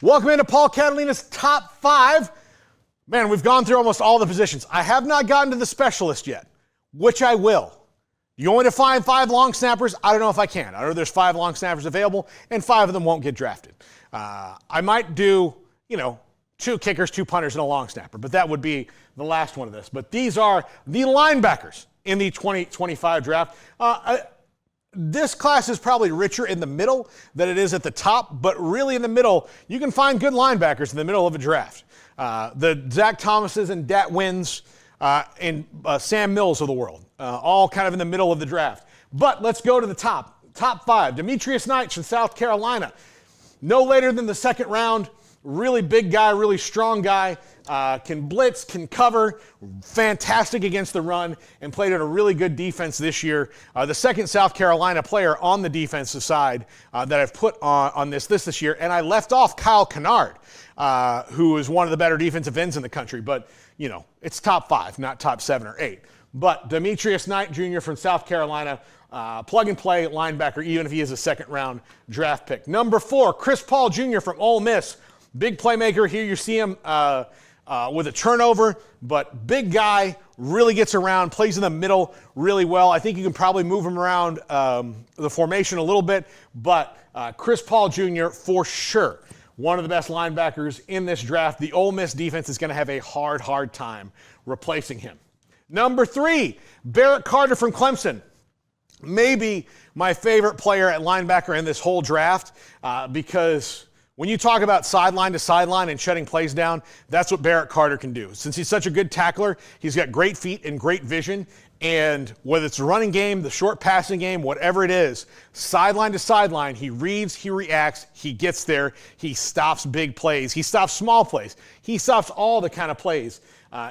Welcome into Paul Catalina's top 5. Man, we've gone through almost all the positions. I have not gotten to the specialist yet, which I will. You want me to find 5 long snappers? I don't know if I can. I know there's 5 long snappers available, and 5 of them won't get drafted. I might do, 2 kickers, 2 punters, and a long snapper, but that would be the last one of this. But these are the linebackers in the 2025 draft. This class is probably richer in the middle than it is at the top, but really in the middle, you can find good linebackers in the middle of a draft. The Zach Thomases and Dat Wins and Sam Mills of the world, all kind of in the middle of the draft. But let's go to the top 5. Demetrius Knights from South Carolina. No later than the second round. Really big guy, really strong guy. Can blitz, can cover, fantastic against the run, and played at a really good defense this year. The second South Carolina player on the defensive side that I've put on this year. And I left off Kyle Kennard, who is one of the better defensive ends in the country. But, it's top 5, not top 7 or 8. But Demetrius Knight Jr. from South Carolina, plug and play linebacker, even if he is a second round draft pick. Number 4, Chris Paul Jr. from Ole Miss. Big playmaker. Here you see him with a turnover, but big guy, really gets around, plays in the middle really well. I think you can probably move him around the formation a little bit, but Chris Paul Jr. for sure, one of the best linebackers in this draft. The Ole Miss defense is going to have a hard time replacing him. Number 3, Barrett Carter from Clemson. Maybe my favorite player at linebacker in this whole draft because when you talk about sideline to sideline and shutting plays down, that's what Barrett Carter can do. Since he's such a good tackler, he's got great feet and great vision. And whether it's the running game, the short passing game, whatever it is, sideline to sideline, he reads, he reacts, he gets there, he stops big plays, he stops small plays, he stops all the kind of plays.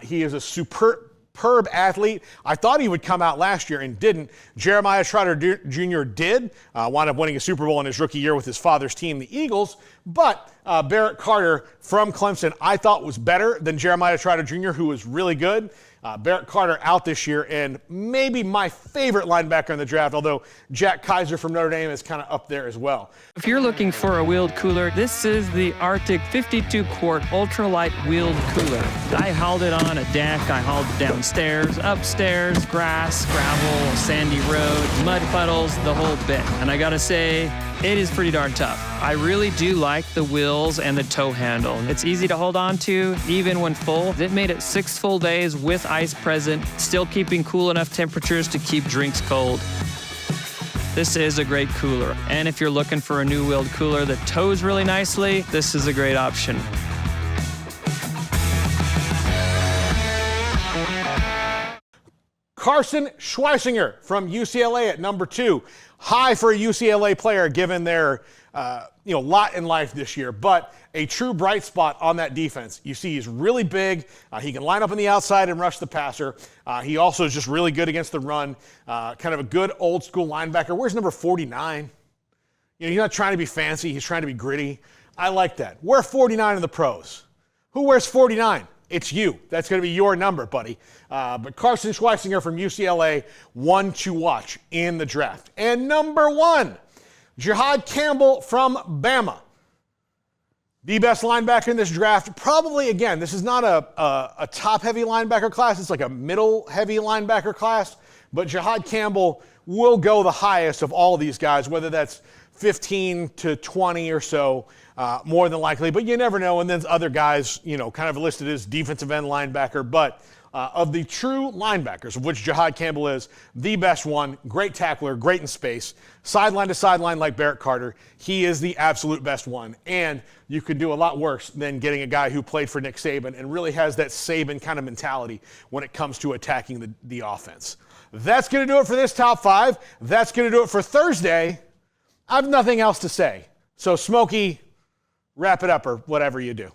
He is a superb athlete. I thought he would come out last year and didn't. Jeremiah Trotter Jr. did, wound up winning a Super Bowl in his rookie year with his father's team, the Eagles. But Barrett Carter from Clemson I thought was better than Jeremiah Trotter Jr., who was really good. Barrett Carter out this year, and maybe my favorite linebacker in the draft, although Jack Kaiser from Notre Dame is kind of up there as well. If you're looking for a wheeled cooler, this is the Arctic 52-quart ultralight wheeled cooler. I hauled it on a deck, I hauled it downstairs, upstairs, grass, gravel, sandy road, mud puddles, the whole bit. And I gotta say, it is pretty darn tough. I really do like the wheels and the tow handle. It's easy to hold on to, even when full. It made it 6 full days with ice present, still keeping cool enough temperatures to keep drinks cold. This is a great cooler. And if you're looking for a new wheeled cooler that tows really nicely, this is a great option. Carson Schwesinger from UCLA at number 2. High for a UCLA player given their lot in life this year, but a true bright spot on that defense. You see he's really big. He can line up on the outside and rush the passer. He also is just really good against the run. Kind of a good old school linebacker. Where's number 49? He's not trying to be fancy. He's trying to be gritty. I like that. Wear 49 in the pros. Who wears 49? It's you. That's going to be your number, buddy. But Carson Schwesinger from UCLA, one to watch in the draft. And number 1, Jihaad Campbell from Bama. The best linebacker in this draft. Probably, again, this is not a top-heavy linebacker class. It's like a middle-heavy linebacker class. But Jihaad Campbell will go the highest of all of these guys, whether that's 15 to 20 or so, more than likely. But you never know. And then other guys, kind of listed as defensive end linebacker. But of the true linebackers, of which Jihaad Campbell is the best one, great tackler, great in space, sideline to sideline like Barrett Carter, he is the absolute best one. And you could do a lot worse than getting a guy who played for Nick Saban and really has that Saban kind of mentality when it comes to attacking the offense. That's going to do it for this top 5. That's going to do it for Thursday. I have nothing else to say. So, Smokey, wrap it up or whatever you do.